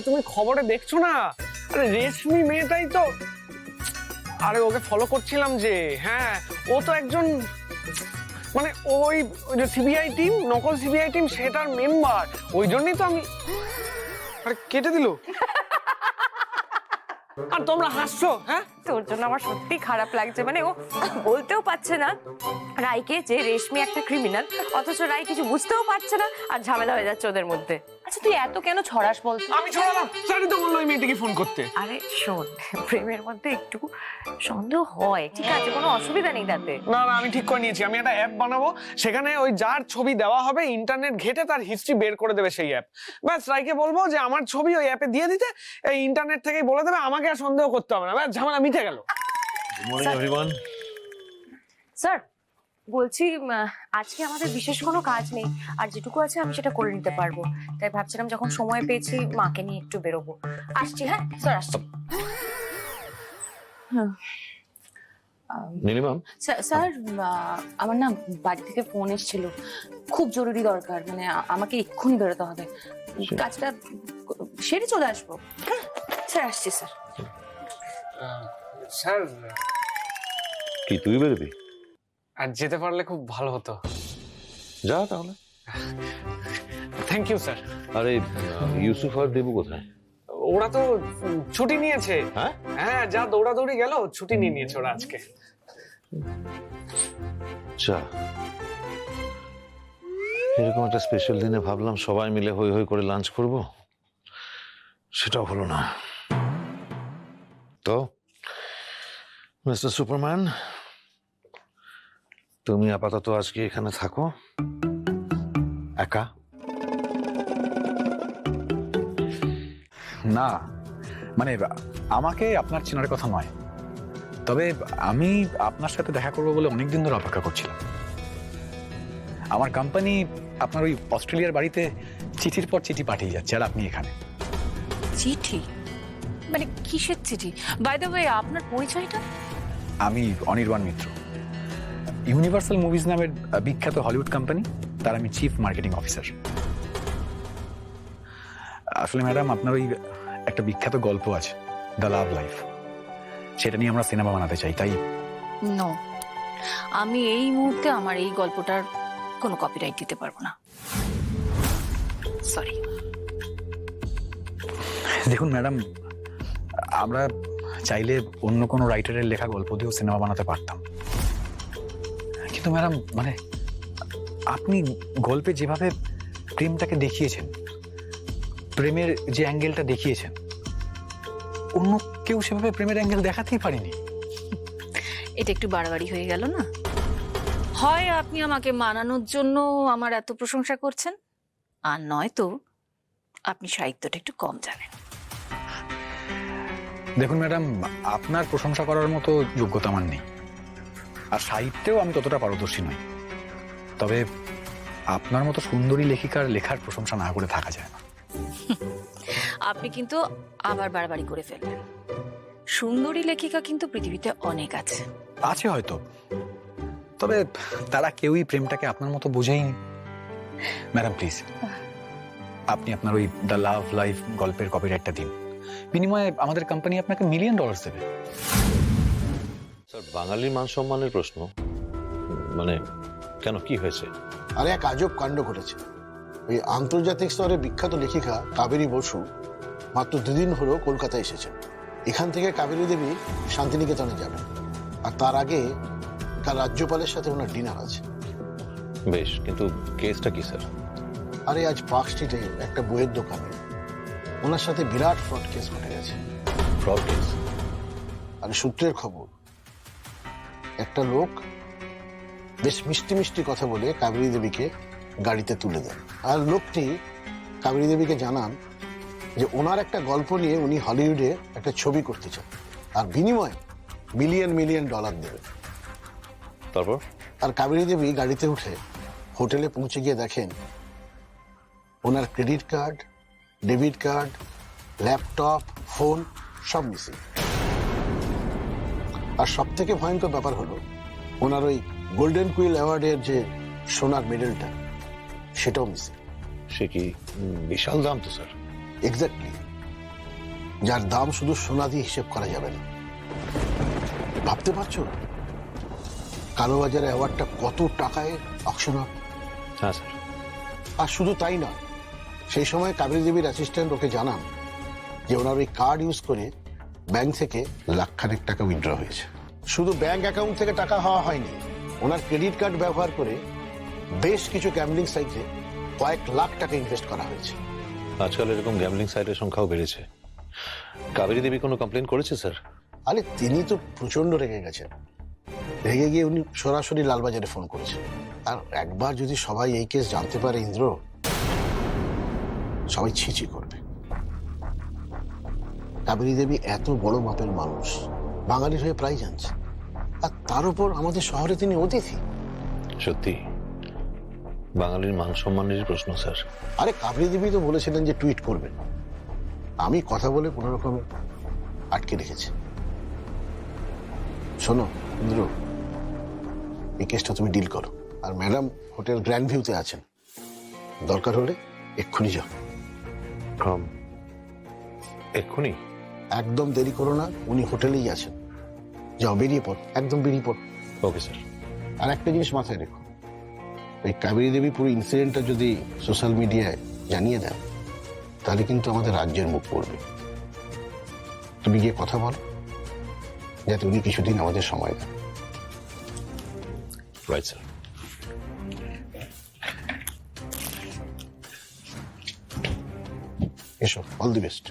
তুমি খবরে দেখছো না? আরে রেশমি মেয়েটাই তো। আরে ওকে ফলো করছিলাম যে। হ্যাঁ, ও তো একজন মানে ওই যে সিবিআই টিম, নকল সিবিআই টিম সেটার মেম্বার। ওই জন্যই তো আমি। আরে কেটে দিল। আর তোমরা হাসছো? হ্যাঁ, তোর জন্য আমার সত্যি খারাপ লাগছে। মানে ও বলতেও পারছে না রাইকে যে রেশমি একটা ক্রিমিনাল, অথচ রাই কিছু বুঝতেও পারছে না, আর ঝামেলা হয়ে যাচ্ছে ওদের মধ্যে। আচ্ছা তুই এত কেন ছড়াস বল? আমি ছড়ালাম? জানি তো বললো ওই মেয়েটিকে ফোন করতে। আরে শোন, প্রেমের মধ্যে একটু সন্দেহ হয়, ঠিক আছে, কোনো অসুবিধা নেই তাতে। না না, আমি ঠিক করে নিয়েছি। আমি একটা অ্যাপ বানাবো, সেখানে ওই যার ছবি দেওয়া হবে ইন্টারনেট ঘেটে তার হিস্ট্রি বের করে দেবে সেই অ্যাপ। ব্যাস রাইকে বলবো যে আমার ছবি ওই অ্যাপে দিয়ে দিতে, এই ইন্টারনেট থেকেই বলে দেবে, আমাকে আর সন্দেহ করতে হবে না। ব্যাস ঝামেলা মিটে গেল। Good morning everyone. স্যার বলছি, আজকে আমাদের বিশেষ কোনো কাজ নেই, আর যেটুকু আছে আমি সেটা করে নিতে পারবো। তাই ভাবছিলাম যখন সময় পেয়েছি মাকে নিয়ে একটু বেরোবো। আসছি। হ্যাঁ স্যার, আসছি। নীলিমাম, স্যার আমার না বাড়ি থেকে ফোন এসেছিল, খুব জরুরি দরকার, মানে আমাকে এক্ষুনি বেরোতে হবে, কাজটা সেরে চলে আসবো। হ্যাঁ স্যার, আসছি স্যার। স্যার, কি তুই বেরোবি? আর যেতে পারলে খুব ভালো হতো। যা তাহলে। Thank you sir. আরে ইউসুফ আর দেবু কোথায়? ওরা তো ছুটি নিয়েছে। হ্যাঁ হ্যাঁ, যা দৌড়াদৌড়ি গেল, ছুটি নিয়ে নিয়েছে ওরা আজকে। যা, এরকম একটা স্পেশাল দিনে ভাবলাম সবাই মিলে হই হই করে লাঞ্চ করব, সেটাও হলো না। তো মিস্টার সুপারম্যান, তুমি আপাতত আজকে এখানে থাকো একা। না মানে আমাকে আপনার চেনার কথা নয়, তবে আমি আপনার সাথে দেখা করবো বলে অনেকদিন ধরে অপেক্ষা করছিলাম। আমার কোম্পানি আপনার ওই অস্ট্রেলিয়ার বাড়িতে চিঠির পর চিঠি পাঠিয়ে যাচ্ছে, আর আপনি এখানে। চিঠি? মানে কিসের চিঠি? বাই দ্য ওয়ে, আপনার পরিচয়টা? আমি অনির্বাণ মিত্র, ইউনিভার্সাল মুভিজ নামের বিখ্যাত হলিউড কোম্পানি, তার আমি চিফ মার্কেটিং অফিসার। আসলে ম্যাডাম, আপনার ওই একটা বিখ্যাত গল্প আছে, দ্য লাভ লাইফ, সেটা নিয়ে আমরা সিনেমা বানাতে চাই। তাই নো, আমি এই মুহূর্তে আমার এই গল্পটার কোনো কপিরাইট দিতে পারবো না, সরি। দেখুন ম্যাডাম, আমরা চাইলে অন্য কোনো রাইটারের লেখা গল্প দিয়েও সিনেমা বানাতে পারতাম, কিন্তু ম্যাডাম মানে আপনি গল্পে যেভাবে প্রেমটাকে দেখিয়েছেন, প্রেমের যে অ্যাঙ্গেলটা দেখিয়েছেন, অন্য কেউ সেভাবে প্রেমের অ্যাঙ্গেল দেখাতেই পারেনি। এটা একটু বাড়াবাড়ি হয়ে গেল না? হয় আপনি আমাকে মানানোর জন্য আমার এত প্রশংসা করছেন, আর নয়তো আপনি সাহিত্যটা একটু কম জানেন। দেখুন ম্যাডাম, আপনার প্রশংসা করার মতো যোগ্যতা আমার নেই, আর সাহিত্যেও আমি ততটা পারদর্শী নই। তবে আপনার মতো সুন্দরী লেখিকার লেখার প্রশংসা না করে থাকা যায় না। আপনি কিন্তু আবার বাড়াবাড়ি করে ফেললেন। সুন্দরী লেখিকা কিন্তু পৃথিবীতে অনেক আছে। আছে হয়তো, তবে তারা কেউই প্রেমটাকে আপনার মতো বোঝেইনি। ম্যাডাম প্লিজ, আপনি আপনার ওই দ্য লাভ লাইফ গল্পের কপিরাইটটা দিন, বিনিময়ে আমাদের কোম্পানি আপনাকে $1 মিলিয়ন দেবে। স্যার, বাঙালির মান সম্মানের প্রশ্ন, মানে কেন, কি হয়েছে? আরে এক আজব কাণ্ড ঘটেছে। ওই আন্তর্জাতিক স্তরে বিখ্যাত লেখিকা কাবেরী বসু মাত্র 2 দিন হলো কলকাতায় এসেছেন। এখান থেকে কাবেরী দেবী শান্তিনিকেতনে যাবেন, আর তার আগে কাল রাজ্যপালের সাথে ওনার ডিনার আছে। বেশ, কিন্তু কেসটা কি স্যার? আরে আজ পার্ক স্ট্রিটে একটা বইয়ের দোকানে ওনার সাথে বিরাট ফ্রড কেস ঘটে গেছে। Fraud case? আরে সূত্রের খবর, একটা লোক বেশ মিষ্টি মিষ্টি কথা বলে কাবেরী দেবীকে গাড়িতে তুলে দেন, আর লোকটি কাবেরী দেবীকে জানান যে ওনার একটা গল্প নিয়ে উনি হলিউডে একটা ছবি করতে চান, আর বিনিময়ে $1 মিলিয়ন দেবে। তারপর? আর কাবেরী দেবী গাড়িতে উঠে হোটেলে পৌঁছে গিয়ে দেখেন ওনার credit card, debit card, laptop, phone সব মিসিং। আর সব থেকে ভয়ঙ্কর ব্যাপার হলো ওনার ওই গোল্ডেন কুইল অ্যাওয়ার্ডের যে সোনার মেডেলটা, সেটাও মিসিং। সে কি বিশাল দাম তো স্যার। এক্স্যাক্টলি। যার দাম শুধু সোনা দিয়ে হিসেব করা যাবে না। ভাবতে পারছো কালোবাজারে অ্যাওয়ার্ডটা কত টাকায় অকশন হবে? হ্যাঁ স্যার। আর শুধু তাই না, সেই সময় কাবেরী দেবীর অ্যাসিস্ট্যান্ট ওকে জানান যে ওনার ওই কার্ড ইউজ করে ব্যাংক থেকে লাখখানেক টাকা উইথড্র হয়েছে। শুধু ব্যাংক অ্যাকাউন্ট থেকে টাকা হওয়া হয়নি, ওনার ক্রেডিট কার্ড ব্যবহার করে বেশ কিছু গ্যাম্বলিং সাইটে কয়েক লাখ টাকা ইনভেস্ট করা হয়েছে। আজকাল এরকম গ্যামলিং সাইটের সংখ্যাও বেড়েছে। কাবেরী দেবী কোনো কমপ্লেন করেছে স্যার? আরে তিনি তো প্রচন্ড রেগে গেছেন। রেগে গিয়ে উনি সরাসরি লালবাজারে ফোন করেছেন। আর একবার যদি সবাই এই কেস জানতে পারে ইন্দ্র, সবাই ছিছি করবে। কাবেরী দেবী এত বড় মাপের মানুষ, বাঙালির হয়ে প্রায় জানছে, আর তার উপর আমাদের শহরে তিনি অতিথি। সত্যি বাঙালির মান সম্মানেরই প্রশ্ন স্যার। আরে কাবেরী দেবী তো বলেছিলেন যে টুইট করবেন, আমি কথা বলে কোনো রকমে আটকে রেখেছি। শোনো ইন্দ্র, এই কেসটা তুমি ডিল করো। আর ম্যাডাম হোটেল গ্র্যান্ড ভিউতে আছেন, দরকার হলে এক্ষুনি যাও। এক্ষুনি? একদম দেরি করো না, উনি হোটেলেই আছেন। যাও, বেরিয়ে পড়, একদম বেরিয়ে পড়। Okay sir. আর একটা জিনিস মাথায় রেখো, এই কাবেরী দেবী পুরো ইনসিডেন্টটা যদি সোশ্যাল মিডিয়ায় জানিয়ে দেন, তাহলে কিন্তু আমাদের রাজ্যের মুখ পড়বে। তুমি গিয়ে কথা বলো, যাতে উনি কিছুদিন আমাদের সময় দেন। Right sir. এসো, অল দি বেস্ট।